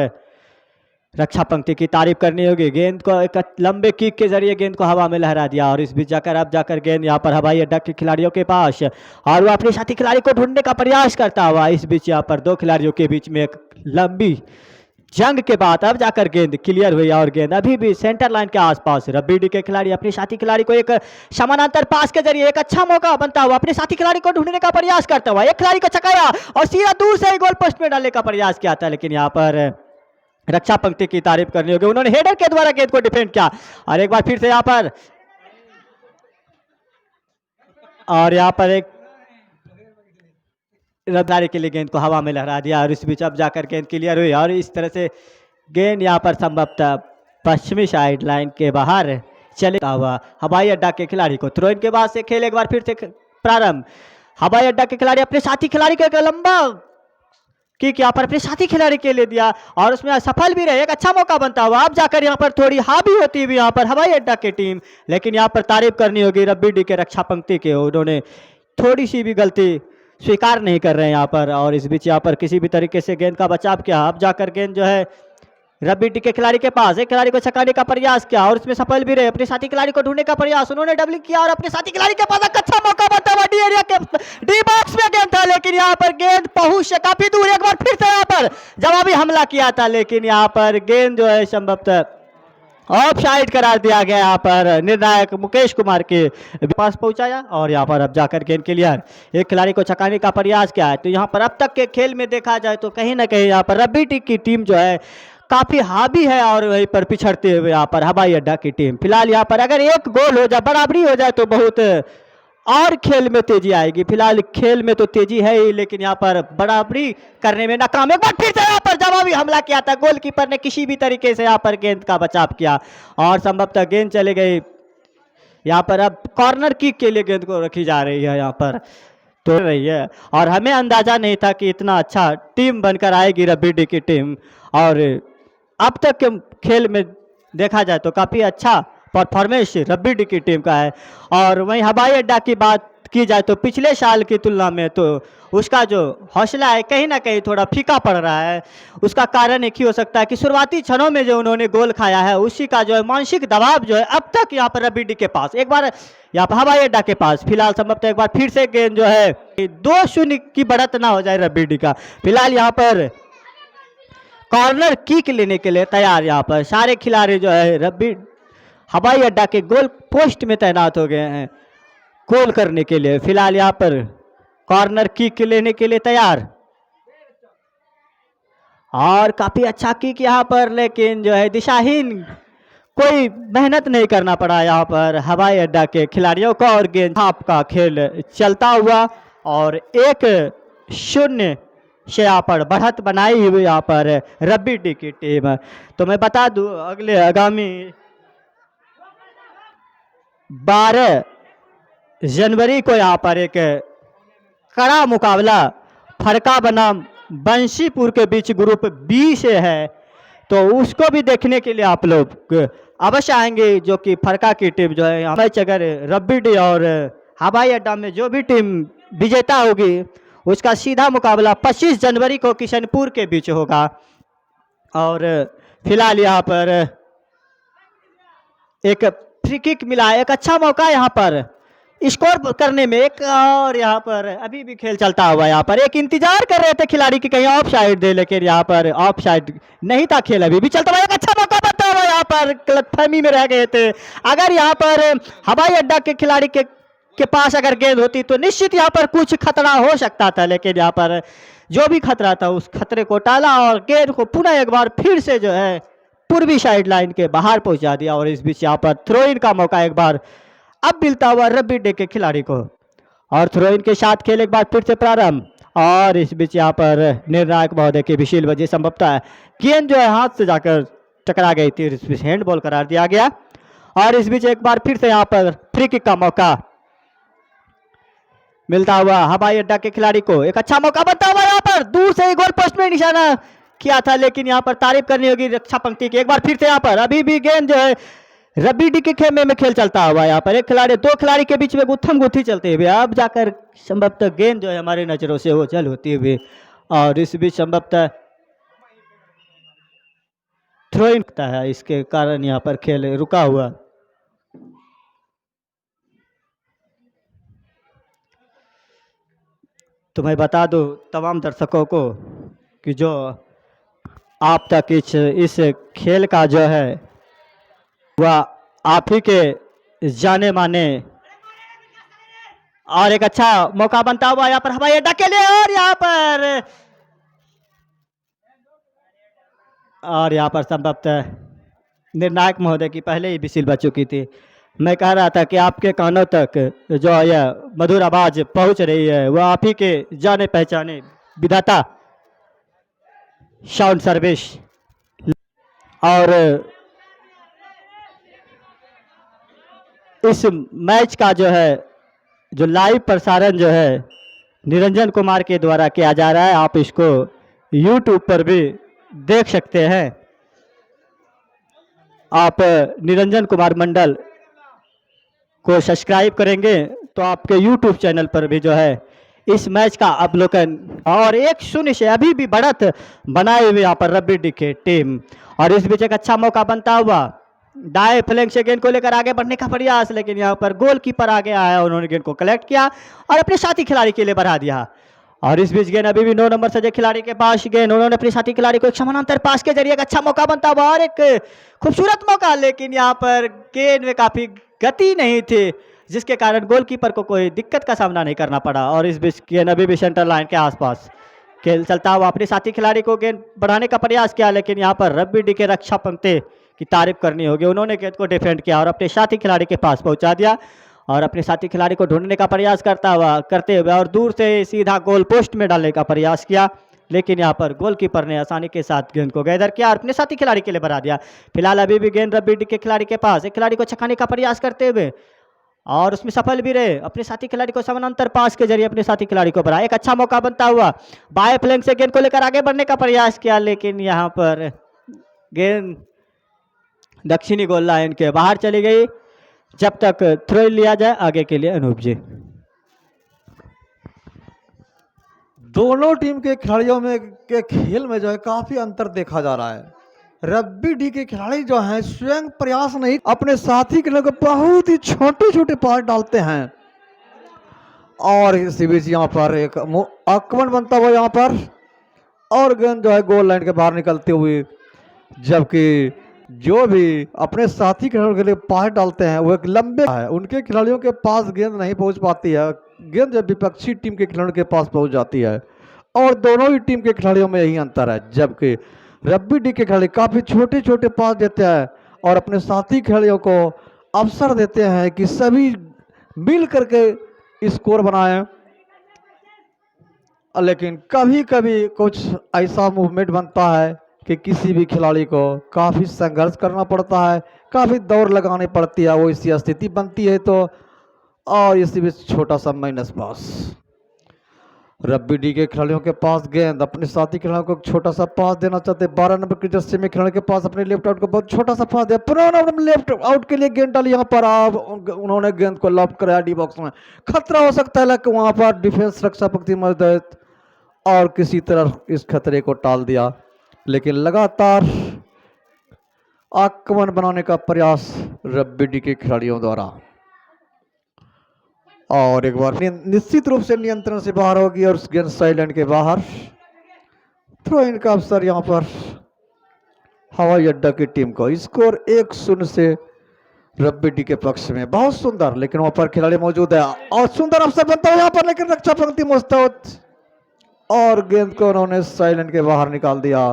रक्षा पंक्ति की तारीफ करनी होगी। गेंद को एक लंबे किक के जरिए गेंद को हवा में लहरा दिया, और इस बीच अब जाकर गेंद यहाँ पर हवाई अड्डा के खिलाड़ियों के पास, और वो अपने साथी खिलाड़ी को ढूंढने का प्रयास करता हुआ। इस बीच यहाँ पर दो खिलाड़ियों के बीच में एक लंबी जंग के बाद अब जाकर गेंद क्लियर हुई, और गेंद अभी भी सेंटर लाइन के आसपास। रब्बी डी के खिलाड़ी अपने साथी खिलाड़ी को एक समानांतर पास के जरिए एक अच्छा मौका बनता हुआ अपने साथी खिलाड़ी को ढूंढने का प्रयास करता हुआ एक खिलाड़ी को छकाया, और सीधा दूर से गोल पोस्ट में डालने का प्रयास किया था, लेकिन यहाँ पर रक्षा पंक्ति की तारीफ करनी होगी, उन्होंने हेडर के द्वारा गेंद को डिफेंड किया। और एक बार फिर से यहाँ पर एक रफ्तारी के लिए गेंद को हवा में लहरा दिया, और इस बीच अब जाकर गेंद क्लियर हुई, और इस तरह से गेंद यहाँ पर संभवतः पश्चिमी साइड लाइन के बाहर चले हुआ हवाई अड्डा के खिलाड़ी को। थ्रो इन के बाद से खेल एक बार फिर से प्रारंभ। हवाई अड्डा के खिलाड़ी अपने साथी खिलाड़ी को एक लंबा किक यहाँ पर अपने साथी खिलाड़ी के लिए दिया, और उसमें सफल भी रहे, एक अच्छा मौका बनता हुआ। अब जाकर यहाँ पर थोड़ी हावी होती हुई यहाँ पर हवाई अड्डा की टीम, लेकिन यहाँ पर तारीफ करनी होगी रब्बी डी के रक्षा पंक्ति के, उन्होंने थोड़ी सी भी गलती स्वीकार नहीं कर रहे हैं यहाँ पर। और इस बीच यहाँ पर किसी भी तरीके से गेंद का बचाव किया। अब जाकर गेंद जो है रब्बी डी के खिलाड़ी के पास, एक खिलाड़ी को छकाने का प्रयास किया, और उसमें सफल भी रहे। अपने साथी खिलाड़ी को ढूंढने का प्रयास, उन्होंने डबलिंग किया, और अपने साथी खिलाड़ी के पास एक अच्छा मौका बनता हुआ डी एरिया के डी बॉक्स में गेंद था, लेकिन यहाँ पर गेंद पहुंच से काफी दूर। एक बार फिर से यहाँ पर जवाबी हमला किया था, लेकिन यहाँ पर गेंद जो है संभवतः ऑफ साइड करार दिया गया। यहाँ पर निर्णायक मुकेश कुमार के पास पहुंचाया, और यहाँ पर अब जाकर गेंद क्लियर। एक खिलाड़ी को छकाने का प्रयास किया है। तो यहाँ पर अब तक के खेल में देखा जाए तो कहीं ना कहीं यहाँ पर रब्बी डी की टीम जो है काफी हावी है, और वहीं पर पिछड़ते हुए यहाँ पर हवाई अड्डा की टीम। फिलहाल यहाँ पर अगर एक गोल हो जाए, बराबरी हो जाए, तो बहुत और खेल में तेजी आएगी। फिलहाल खेल में तो तेजी है ही, लेकिन यहाँ पर बराबरी करने में नाकाम। एक बार फिर से यहाँ पर जवाबी हमला किया था, गोलकीपर ने किसी भी तरीके से यहाँ पर गेंद का बचाव किया और संभवतः गेंद चले गई यहाँ पर। अब कॉर्नर किक के लिए गेंद को रखी जा रही है यहाँ पर तो रही है, और हमें अंदाजा नहीं था कि इतना अच्छा टीम बनकर आएगी रब्बी की टीम। और अब तक के खेल में देखा जाए तो काफ़ी अच्छा परफॉर्मेंस रब्बी की टीम का है। और वहीं हवाई अड्डा की बात की जाए तो पिछले साल की तुलना में तो उसका जो हौसला है कहीं ना कहीं थोड़ा फीका पड़ रहा है। उसका कारण एक ही हो सकता है कि शुरुआती क्षणों में जो उन्होंने गोल खाया है उसी का जो है मानसिक दबाव जो है अब तक यहाँ पर रब्बी के पास, एक बार यहाँ पर हवाई अड्डा के पास फिलहाल संभवतः एक बार फिर से गेंद जो है 2-0 की बढ़त ना हो जाए रब्बी का। फिलहाल यहाँ पर कॉर्नर किक लेने के लिए तैयार यहाँ पर सारे खिलाड़ी जो है रब्बी हवाई अड्डा के गोल पोस्ट में तैनात हो गए हैं गोल करने के लिए। फिलहाल यहाँ पर कॉर्नर किक लेने के लिए तैयार, और काफी अच्छा किक यहाँ पर, लेकिन जो है दिशाहीन, कोई मेहनत नहीं करना पड़ा यहाँ पर हवाई अड्डा के खिलाड़ियों को। और गेंद छाप का खेल चलता हुआ और 1-0 से यहाँ पर बढ़त बनाई हुई यहाँ पर रब्बी की टीम। तो मैं बता दूं अगले आगामी 12 जनवरी को यहाँ पर एक कड़ा मुकाबला फरका बनाम बंशीपुर के बीच ग्रुप बी से है, तो उसको भी देखने के लिए आप लोग अवश्य आएंगे। जो कि फरका की टीम जो है मैच अगर रब्बी और हवाई अड्डा में जो भी टीम विजेता होगी उसका सीधा मुकाबला 25 जनवरी को किशनपुर के बीच होगा। और फिलहाल यहाँ पर एक फ्री किक मिला, एक अच्छा मौका यहाँ पर स्कोर करने में एक, और यहाँ पर अभी भी खेल चलता हुआ यहाँ पर एक इंतजार कर रहे थे खिलाड़ी की कहीं ऑफ साइड दे, लेकिन यहाँ पर ऑफ साइड नहीं था, खेल अभी भी चलता हुआ। एक अच्छा मौका बनता हुआ यहाँ पर गलतफहमी में रह गए थे। अगर यहाँ पर हवाई अड्डा के खिलाड़ी के पास अगर गेंद होती तो निश्चित यहाँ पर कुछ खतरा हो सकता था, लेकिन यहाँ पर जो भी खतरा था उस खतरे को टाला और गेंद को पुनः एक बार फिर से जो है पूर्वी साइड लाइन के बाहर पहुंचा दिया। और इस बीच यहाँ पर थ्रो इन का मौका एक बार अब मिलता हुआ रब्बी के खिलाड़ी को, और थ्रो इन के साथ खेल एक बार फिर से प्रारंभ। और इस बीच यहाँ पर निर्णायक महोदय की विशील वजह संभवतः गेंद जो है हाथ से जाकर टकरा गई थी, इस बीच हैंडबॉल करार दिया गया। और इस बीच एक बार फिर से यहाँ पर फ्री किक का मौका मिलता हुआ हवाई अड्डा के खिलाड़ी को, एक अच्छा मौका बनता हुआ यहाँ पर दूर से गोल पोस्ट में निशाना किया था, लेकिन यहाँ पर तारीफ करनी होगी रक्षा पंक्ति की। एक बार फिर से यहाँ पर अभी भी गेंद जो है रब्बी के खेमे में खेल चलता हुआ यहाँ पर एक खिलाड़ी दो खिलाड़ी के बीच में गुत्थम गुत्थी चलते हुए अब जाकर संभवतः गेंद जो है हमारी नजरों से ओझल होती हुई, और इस बीच संभवतः थ्रो इन है, इसके कारण यहाँ पर खेल रुका हुआ। तो मैं बता दूं तमाम दर्शकों को कि जो आप तक इस खेल का जो है वह आप ही के जाने माने, और एक अच्छा मौका बनता हुआ यहाँ पर हवाई अड्डा के लिए, और यहाँ पर संभवतः निर्णायक महोदय की पहले ही विसिल बज चुकी थी। मैं कह रहा था कि आपके कानों तक जो यह मधुर आवाज पहुंच रही है वह आप ही के जाने पहचाने विधाता साउंड सर्विस, और इस मैच का जो लाइव प्रसारण जो है निरंजन कुमार के द्वारा किया जा रहा है। आप इसको YouTube पर भी देख सकते हैं। आप निरंजन कुमार मंडल को सब्सक्राइब करेंगे तो आपके YouTube चैनल पर भी जो है इस मैच का अवलोकन, और 1-0 से अभी भी बढ़त बनाए हुए यहाँ पर रब्बी की टीम। और इस बीच एक अच्छा मौका बनता हुआ दाएं फ्लैंक से गेंद को लेकर आगे बढ़ने का प्रयास, लेकिन यहाँ पर गोलकीपर आगे आया, उन्होंने गेंद को कलेक्ट किया और अपने साथी खिलाड़ी के लिए बढ़ा दिया। और इस बीच गेंद अभी भी 9 नंबर सजे खिलाड़ी के पास गेंद, उन्होंने अपने साथी खिलाड़ी को एक समानांतर पास के जरिए एक अच्छा मौका बनता हुआ और एक खूबसूरत मौका, लेकिन यहाँ पर गेंद में काफी गति नहीं थी जिसके कारण गोलकीपर को कोई दिक्कत का सामना नहीं करना पड़ा। और इस बीच गेंद अभी भी सेंटर लाइन के आसपास खेल चलता हुआ अपने साथी खिलाड़ी को गेंद बढ़ाने का प्रयास किया, लेकिन यहाँ पर रब्बी के रक्षा पंक्ति की तारीफ करनी होगी, उन्होंने गेंद को डिफेंड किया और अपने साथी खिलाड़ी के पास पहुंचा दिया। और अपने साथी खिलाड़ी को ढूंढने का प्रयास करते हुए और दूर से सीधा गोल पोस्ट में डालने का प्रयास किया, लेकिन यहाँ पर गोलकीपर ने आसानी के साथ गेंद को गैदर किया और अपने साथी खिलाड़ी के लिए बढ़ा दिया। फिलहाल अभी भी गेंद रब्बी के खिलाड़ी के पास, एक खिलाड़ी को छकाने का प्रयास करते हुए और उसमें सफल भी रहे। अपने साथी खिलाड़ी को समानांतर पास के जरिए अपने साथी खिलाड़ी को बढ़ा, एक अच्छा मौका बनता हुआ बाएं फ्लैंक से गेंद को लेकर आगे बढ़ने का प्रयास किया, लेकिन यहाँ पर गेंद दक्षिणी गोल लाइन के बाहर चली गई। जब तक थ्रो लिया जाए आगे के लिए अनूप जी। दोनों टीम के खिलाड़ियों में के खेल में जो है काफी अंतर देखा जा रहा है। रब्बी डी के खिलाड़ी जो हैं स्वयं प्रयास नहीं, अपने साथी के लोग बहुत ही छोटे छोटे पास डालते हैं और इसी बीच यहाँ पर एक आक्रमण बनता हुआ यहाँ पर और गेंद जो है गोल लाइन के बाहर निकलते हुए, जबकि जो भी अपने साथी खिलाड़ियों के लिए पास डालते हैं वो एक लंबे है, उनके खिलाड़ियों के पास गेंद नहीं पहुंच पाती है। गेंद जब विपक्षी टीम के खिलाड़ियों के पास पहुंच जाती है और दोनों ही टीम के खिलाड़ियों में यही अंतर है। जबकि रब्बी डी के खिलाड़ी काफी छोटे छोटे पास देते हैं और अपने साथी खिलाड़ियों को अवसर देते हैं कि सभी मिल करके स्कोर बनाएं, लेकिन कभी कभी कुछ ऐसा मूवमेंट बनता है कि किसी भी खिलाड़ी को काफ़ी संघर्ष करना पड़ता है, काफ़ी दौड़ लगानी पड़ती है, वो ऐसी स्थिति बनती है। तो और इसी बीच छोटा सा माइनस पास, रब्बी डी के खिलाड़ियों के पास गेंद, अपने साथी खिलाड़ियों को छोटा सा पास देना चाहते हैं। 12 नंबर की जर्सी में खिलाड़ी के पास अपने लेफ्ट आउट को बहुत छोटा सा पास दिया, पुराना लेफ्ट आउट के लिए गेंद डाली। यहाँ पर उन्होंने गेंद को लॉक कराया डी बॉक्स में, खतरा हो सकता है कि वहाँ पर डिफेंस रक्षा पंक्ति मौजूद और किसी तरह इस खतरे को टाल दिया, लेकिन लगातार आक्रमण बनाने का प्रयास रब्बी डी के खिलाड़ियों द्वारा और एक बार निश्चित रूप से नियंत्रण से बाहर होगी और गेंद साइड के बाहर। थ्रो इन का अवसर यहां पर हवाई अड्डा की टीम को। स्कोर 1-0 से रब्बी डी के पक्ष में। बहुत सुंदर, लेकिन वहां पर खिलाड़ी मौजूद है और सुंदर अवसर बनता है यहाँ पर, लेकिन रक्षा पंक्ति मुस्तैद और गेंद को उन्होंने साइलेंट के बाहर निकाल दिया।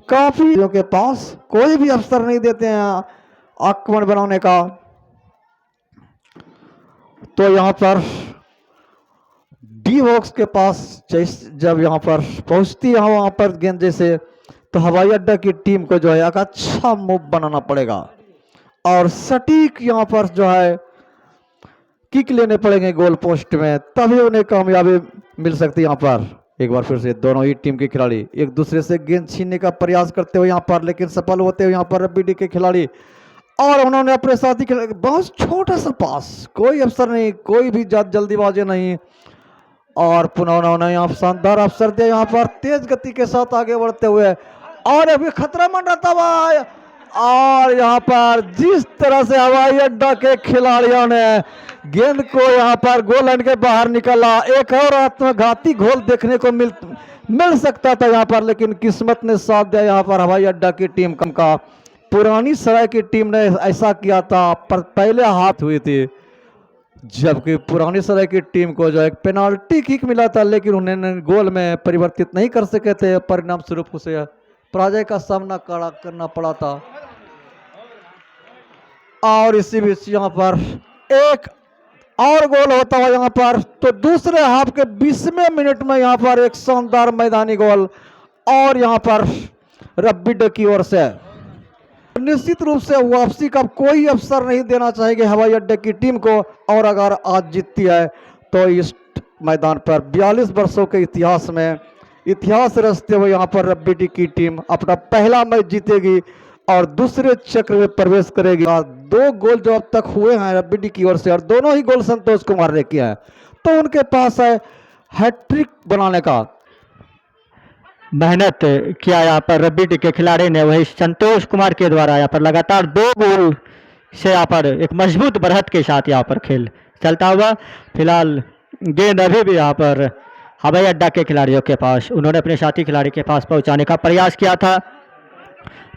काफी के पास कोई भी अवसर नहीं देते हैं आक्रमण बनाने का। तो यहां पर डी बॉक्स के पास जब यहां पर पहुंचती है वहां पर गेंद जैसे, तो हवाई अड्डा की टीम को जो है एक अच्छा मूव बनाना पड़ेगा और सटीक यहां पर जो है किक लेने पड़ेंगे गोल पोस्ट में, तभी उन्हें कामयाबी मिल सकती है। यहाँ पर एक बार फिर से दोनों ही टीम के खिलाड़ी एक दूसरे से गेंद छीनने का प्रयास करते हुए यहाँ पर, लेकिन सफल होते हुए यहाँ पर रब्बी डी के खिलाड़ी और उन्होंने अपने साथी खिलाड़ी बहुत छोटा सा पास, कोई अवसर नहीं, कोई भी जल्दीबाजी नहीं और पुनः उन्होंने यहाँ शानदार अवसर दिया यहाँ पर तेज गति के साथ आगे बढ़ते हुए और अभी खतरा मंडराता हुआ और यहाँ पर जिस तरह से हवाई अड्डा के खिलाड़ियों ने गेंद को यहाँ पर गोल लाइन के बाहर निकाला, एक और आत्मघाती गोल देखने को मिल सकता था यहाँ पर, लेकिन किस्मत ने साथ दिया यहाँ पर हवाई अड्डा की टीम का। पुरानी सराय की टीम ने ऐसा किया था, पर पहले हाथ हुई थी, जबकि पुरानी सराय की टीम को जो एक पेनाल्टी किक मिला था, लेकिन उन्होंने गोल में परिवर्तित नहीं कर सके थे, परिणाम स्वरूप उसे पराजय का सामना करना पड़ा था। और इसी बीच यहाँ पर एक और गोल होता हुआ यहाँ पर, तो दूसरे हाफ के 20वें मिनट में यहाँ पर एक शानदार मैदानी गोल और यहाँ पर रब्बी डी की ओर से। निश्चित रूप से वापसी का कोई अवसर नहीं देना चाहिए हवाई अड्डे की टीम को, और अगर आज जीतती है तो इस मैदान पर 42 वर्षों के इतिहास में इतिहास रचते हुए यहाँ पर रब्बी डी की टीम अपना पहला मैच जीतेगी और दूसरे चक्र में प्रवेश करेगी। 2 गोल जो अब तक हुए हैं रब्बी डी की ओर से और दोनों ही गोल संतोष कुमार ने किया है, तो उनके पास है हैट्रिक बनाने का। मेहनत किया यहाँ पर रब्बी डी के खिलाड़ी ने, वही संतोष कुमार के द्वारा यहाँ पर लगातार 2 गोल से यहाँ पर एक मजबूत बढ़त के साथ यहाँ पर खेल चलता हुआ। फिलहाल गेंद अभी भी यहाँ पर हवाई अड्डा के खिलाड़ियों के पास, उन्होंने अपने साथी खिलाड़ी के पास पहुंचाने का प्रयास किया था,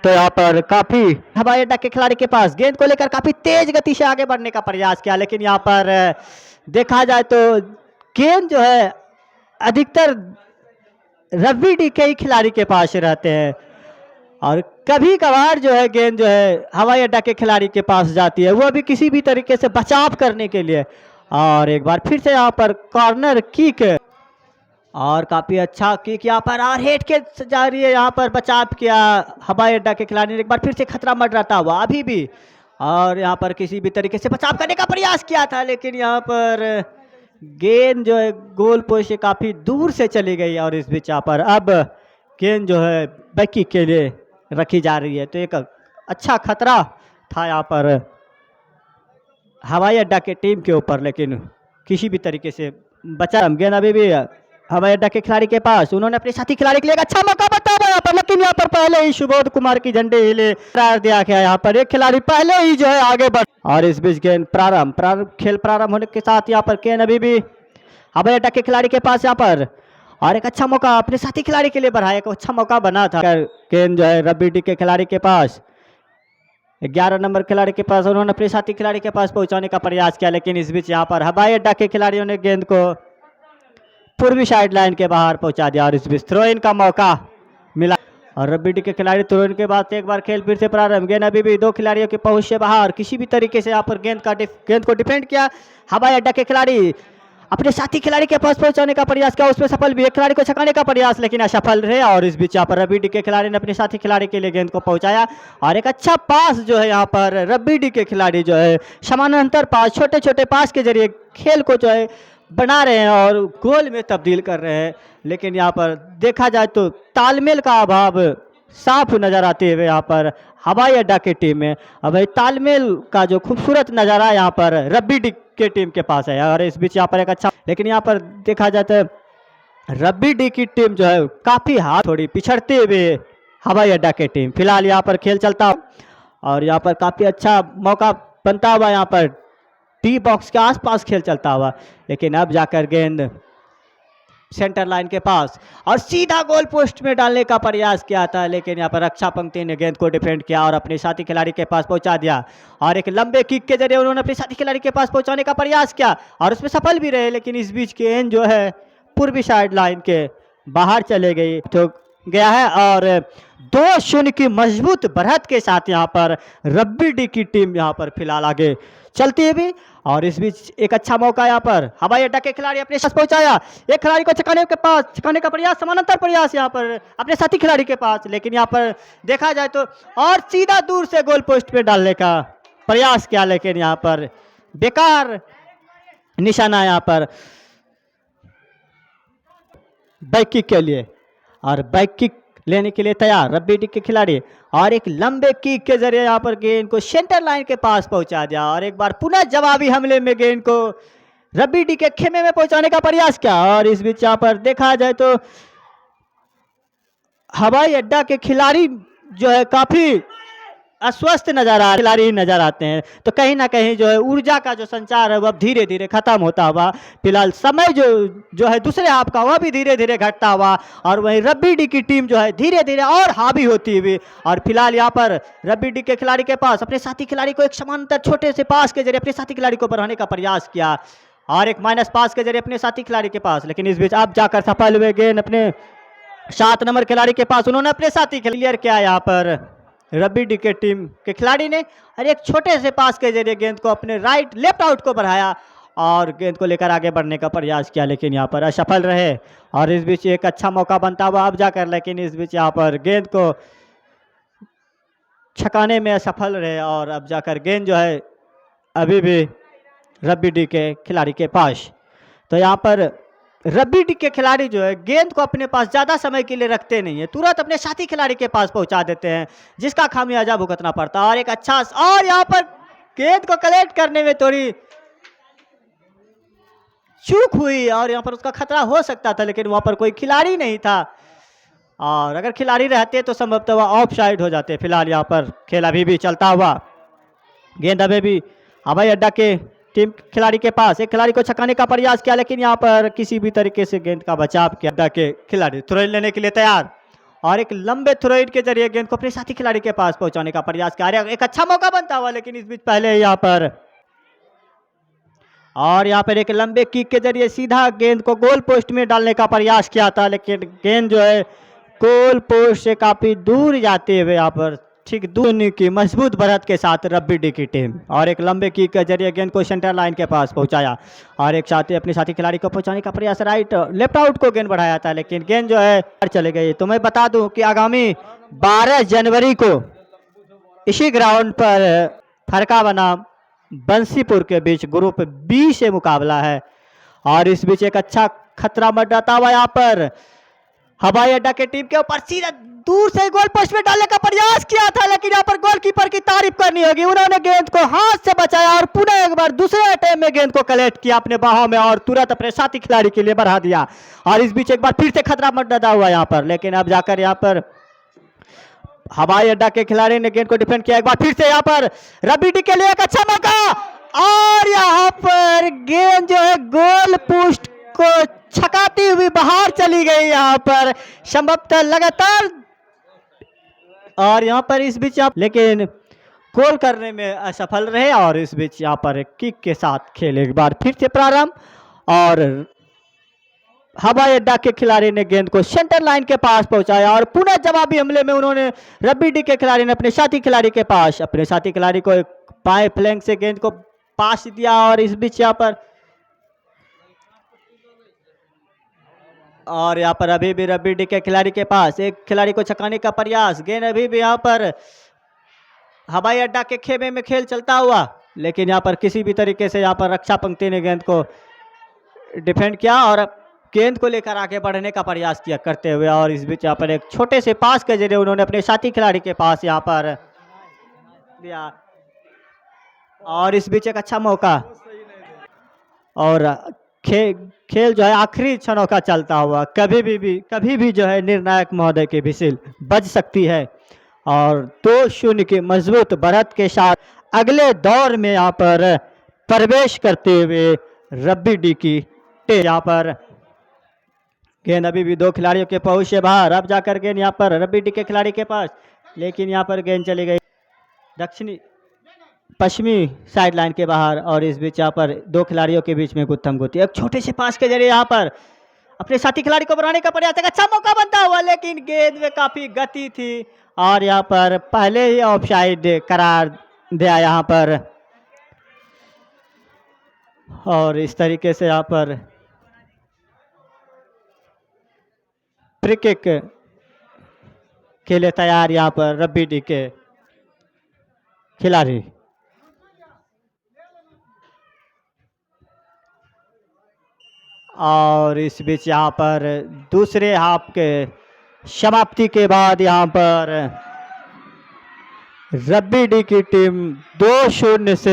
तो यहाँ पर काफी हवाई अड्डा के खिलाड़ी के पास गेंद को लेकर काफी तेज गति से आगे बढ़ने का प्रयास किया, लेकिन यहाँ पर देखा जाए तो गेंद जो है अधिकतर रब्बी डी के ही खिलाड़ी के पास रहते हैं और कभी कभार जो है गेंद जो है हवाई अड्डा के खिलाड़ी के पास जाती है, वो भी किसी भी तरीके से बचाव करने के लिए। और एक बार फिर से यहाँ पर कॉर्नर किक, और काफी अच्छा किक यहाँ पर, और हेड के जा रही है, यहाँ पर बचाव किया हवाई अड्डा के खिलाड़ी ने। एक बार फिर से खतरा मंडराता हुआ अभी भी, और यहाँ पर किसी भी तरीके से बचाव करने का प्रयास किया था, लेकिन यहाँ पर गेंद जो है गोल पोस्ट से काफी दूर से चली गई। और इस बीच यहाँ पर अब गेंद जो है बैकी के लिए रखी जा रही है। तो एक अच्छा खतरा था यहाँ पर हवाई अड्डा के टीम के ऊपर, लेकिन किसी भी तरीके से बचा। गेंद अभी भी हवाई अड्डा के खिलाड़ी के पास, उन्होंने अपने साथी खिलाड़ी के लिए एक अच्छा मौका बताया यहाँ पर, लेकिन यहाँ पर पहले ही सुबोध कुमार की झंडे हिले करार दिया गया। यहाँ पर एक खिलाड़ी पहले ही जो है आगे बढ़, और इस बीच गेंद खेल प्रारंभ होने के साथ यहाँ पर गेंद अभी भी हवाई अड्डा के खिलाड़ी के पास यहाँ पर, और एक अच्छा मौका अपने साथी खिलाड़ी के लिए बढ़ाया, एक अच्छा मौका बना था। गेंद जो है रब्बी डी के खिलाड़ी के पास, 11 नंबर खिलाड़ी के पास, उन्होंने अपने साथी खिलाड़ी के पास पहुंचाने का प्रयास किया, लेकिन इस बीच यहाँ पर हवाई अड्डा के खिलाड़ियों ने गेंद को पूर्वी साइड लाइन के बाहर पहुंचा दिया। और इस बीच थ्रो इन का मौका मिला, और रब्बी डी के खिलाड़ी थ्रो इन के बाद एक बार खेल फिर से प्रारंभ। गेंद अभी भी 2 खिलाड़ियों के पहुंच से बाहर, किसी भी तरीके से यहाँ पर गेंद को डिफेंड किया हवाई अड्डा के खिलाड़ी, अपने साथी खिलाड़ी के पास पहुंचाने का प्रयास किया, उसमें सफल भी, एक खिलाड़ी को छकाने का प्रयास लेकिन असफल रहे। और इस बीच यहाँ पर रब्बी डी के खिलाड़ी ने अपने साथी खिलाड़ी के लिए गेंद को पहुंचाया, और एक अच्छा पास जो है यहाँ पर रब्बी डी के खिलाड़ी जो है समानांतर पास, छोटे छोटे पास के जरिए खेल को जो है बना रहे हैं और गोल में तब्दील कर रहे हैं। लेकिन यहाँ पर देखा जाए तो तालमेल का अभाव साफ नजर आते हुए यहाँ पर हवाई अड्डा की टीम में। अब तालमेल का जो खूबसूरत नज़ारा यहाँ पर रब्बी डी के टीम के पास है। और इस बीच यहाँ पर एक अच्छा, लेकिन यहाँ पर देखा जाता है रब्बी डी की टीम जो है काफ़ी हाथ थोड़ी पिछड़ते हुए हवाई अड्डा की टीम। फिलहाल यहाँ पर खेल चलता, और यहाँ पर काफ़ी अच्छा मौका बनता हुआ यहाँ पर टी बॉक्स के आसपास खेल चलता हुआ, लेकिन अब जाकर गेंद सेंटर लाइन के पास और सीधा गोल पोस्ट में डालने का प्रयास किया था, लेकिन यहाँ पर रक्षा पंक्ति ने गेंद को डिफेंड किया और अपने साथी खिलाड़ी के पास पहुंचा दिया, और एक लंबे किक के जरिए उन्होंने अपने साथी खिलाड़ी के पास पहुंचाने का प्रयास किया और उसमें सफल भी रहे। लेकिन इस बीच गेंद जो है पूर्वी साइड लाइन के बाहर चले गई तो गया है, और 2-0 की मजबूत बढ़त के साथ यहाँ पर रब्बी डी की टीम यहाँ पर फिलहाल आगे चलती है भी। और इस बीच एक अच्छा मौका यहाँ पर हवाई अड्डा के खिलाड़ी अपने पास पहुंचाया, एक खिलाड़ी को छकाने का प्रयास, समानांतर प्रयास यहाँ पर अपने साथी खिलाड़ी के पास, लेकिन यहाँ पर देखा जाए तो और सीधा दूर से गोल पोस्ट पे डालने का प्रयास किया, लेकिन यहाँ पर बेकार निशाना यहाँ पर बैक किक के लिए, और बैक किक लेने के लिए तैयार रब्बी डी के खिलाड़ी, और एक लंबे किक के जरिए यहाँ पर गेंद को सेंटर लाइन के पास पहुंचा दिया, और एक बार पुनः जवाबी हमले में गेंद को रब्बी डी के खेमे में पहुंचाने का प्रयास किया। और इस बीच यहाँ पर देखा जाए तो हवाई अड्डा के खिलाड़ी जो है काफी अस्वस्थ खिलाड़ी नजर आते हैं, तो कहीं ना कहीं जो है ऊर्जा का जो संचार है वह धीरे धीरे खत्म होता हुआ, फिलहाल समय जो है दूसरे हाफ का वह भी धीरे धीरे घटता हुआ, और वहीं रब्बी डी की टीम जो है धीरे धीरे और हावी होती हुई। और फिलहाल यहाँ पर रब्बी डी के खिलाड़ी के पास अपने साथी खिलाड़ी को एक समानांतर छोटे से पास के जरिए अपने साथी खिलाड़ी को बढ़ाने का प्रयास किया, और एक माइनस पास के जरिए अपने साथी खिलाड़ी के पास, लेकिन इस बीच अब जाकर सफल हुए गेंद अपने 7 नंबर खिलाड़ी के पास, उन्होंने अपने साथी क्लियर किया यहाँ पर रब्बी डी के टीम के खिलाड़ी ने, और एक छोटे से पास के जरिए गेंद को अपने लेफ्ट आउट को बढ़ाया और गेंद को लेकर आगे बढ़ने का प्रयास किया, लेकिन यहाँ पर असफल रहे। और इस बीच एक अच्छा मौका बनता हुआ अब जाकर, लेकिन इस बीच यहाँ पर गेंद को छकाने में असफल रहे, और अब जाकर गेंद जो है अभी भी रब्बी डी के खिलाड़ी के पास। तो यहाँ पर रब्बी डी के खिलाड़ी जो है गेंद को अपने पास ज़्यादा समय के लिए रखते नहीं है, तुरंत अपने साथी खिलाड़ी के पास पहुंचा देते हैं, जिसका खामियाजा भुगतना पड़ता है। और एक अच्छा, और यहाँ पर गेंद को कलेक्ट करने में थोड़ी चूक हुई, और यहाँ पर उसका खतरा हो सकता था, लेकिन वहाँ पर कोई खिलाड़ी नहीं था, और अगर खिलाड़ी रहते तो संभवतः वह ऑफ साइड हो जाते। फिलहाल यहाँ पर खेल अभी भी चलता हुआ, गेंद अभी भी हवाई अड्डा के टीम खिलाड़ी के पास, एक खिलाड़ी को छकाने का प्रयास किया, लेकिन यहाँ पर किसी भी तरीके से गेंद का बचाव किया। अड्डा के खिलाड़ी थ्रो इन लेने के लिए तैयार, और एक लंबे थ्रो इन के जरिए गेंद को अपने साथी खिलाड़ी के पास पहुंचाने का प्रयास किया, एक अच्छा मौका बनता हुआ, लेकिन इस बीच पहले यहाँ पर, और यहाँ पर एक लंबे किक के जरिए सीधा गेंद को गोल पोस्ट में डालने का प्रयास किया था, लेकिन गेंद जो है गोल पोस्ट से काफी दूर जाते हुए यहाँ पर ठीक दूर की मजबूत बढ़त के साथ रब्बी डी की टीम और एक लंबे किक के जरिए गेंद को सेंटर लाइन के पास पहुंचाया और एक साथी अपने साथी खिलाड़ी को पहुंचाने का प्रयास राइट लेफ्ट आउट को गेंद बढ़ाया था, लेकिन गेंद जो है चले गई। तो मैं बता दूं कि आगामी 12 जनवरी को इसी ग्राउंड पर फरका बनाम बंसीपुर के बीच ग्रुप बी से मुकाबला है और इस बीच एक अच्छा खतरा मंडराता हुआ यहाँ पर हवाई अड्डा के टीम के ऊपर सीधा दूर से गोल पोस्ट में डालने का प्रयास किया था, लेकिन यहाँ पर गोलकीपर की तारीफ करनी होगी। उन्होंने गेंद को हाथ से बचाया और पुनः एक बार दूसरे अटैम्प में गेंद को कलेक्ट किया अपने बाहों में और तुरंत अपने साथी खिलाड़ी के लिए बढ़ा दिया। और इस बीच एक बार फिर से खतरा मंडराता हुआ यहाँ पर, लेकिन अब जाकर यहाँ पर हवाई अड्डा के खिलाड़ी ने गेंद को डिफेंड किया। एक बार फिर से यहाँ पर रब्बी डी के लिए एक अच्छा मौका और यहाँ पर गेंद जो है गोल पोस्ट को छकाती हुई बाहर चली गई यहाँ पर संभवतः लगातार, और यहाँ पर इस बीच आप लेकिन गोल करने में असफल रहे और इस बीच यहाँ पर एक किक के साथ खेल एक बार फिर से प्रारंभ और हवाई अड्डा के खिलाड़ी ने गेंद को सेंटर लाइन के पास पहुंचाया और पुनः जवाबी हमले में उन्होंने रब्बी डी के खिलाड़ी ने अपने साथी खिलाड़ी के पास अपने साथी खिलाड़ी को एक बाएं फ्लैंक से गेंद को पास दिया और इस बीच यहाँ पर और यहाँ पर अभी भी रब्बी डी के खिलाड़ी के पास एक खिलाड़ी को छकाने का प्रयास, गेंद अभी भी यहाँ पर हवाई अड्डा के खेमे में खेल चलता हुआ, लेकिन यहाँ पर किसी भी तरीके से यहाँ पर रक्षा पंक्ति ने गेंद को डिफेंड किया और गेंद को लेकर आगे बढ़ने का प्रयास किया करते हुए और इस बीच यहाँ पर एक छोटे से पास के जरिए उन्होंने अपने साथी खिलाड़ी के पास यहाँ पर दिया और इस बीच एक अच्छा मौका और खेल जो है आखिरी क्षणों का चलता हुआ कभी भी जो है निर्णायक महोदय की विसिल बज सकती है और 2-0 की मजबूत बढ़त के साथ अगले दौर में यहाँ पर प्रवेश करते हुए रब्बी डी की टीम यहाँ पर गेंद अभी भी दो खिलाड़ियों के पहुंच से बाहर, अब जाकर गेंद यहाँ पर रब्बी डी के खिलाड़ी के पास, लेकिन यहाँ पर गेंद चली गई दक्षिणी पश्चिमी साइड लाइन के बाहर और इस बीच यहाँ पर दो खिलाड़ियों के बीच में गुत्थम गुत्ती एक छोटे से पास के जरिए यहाँ पर अपने साथी खिलाड़ी को बनाने का प्रयास, अच्छा मौका बनता हुआ, लेकिन गेंद में काफी गति थी और यहाँ पर पहले ही ऑफसाइड करार दिया यहाँ पर और इस तरीके से यहाँ पर फ्री किक के लिए तैयार यहाँ पर रब्बी डी के खिलाड़ी और इस बीच यहाँ पर दूसरे हाफ के समाप्ति के बाद यहाँ पर रब्बी डी की टीम 2-0 से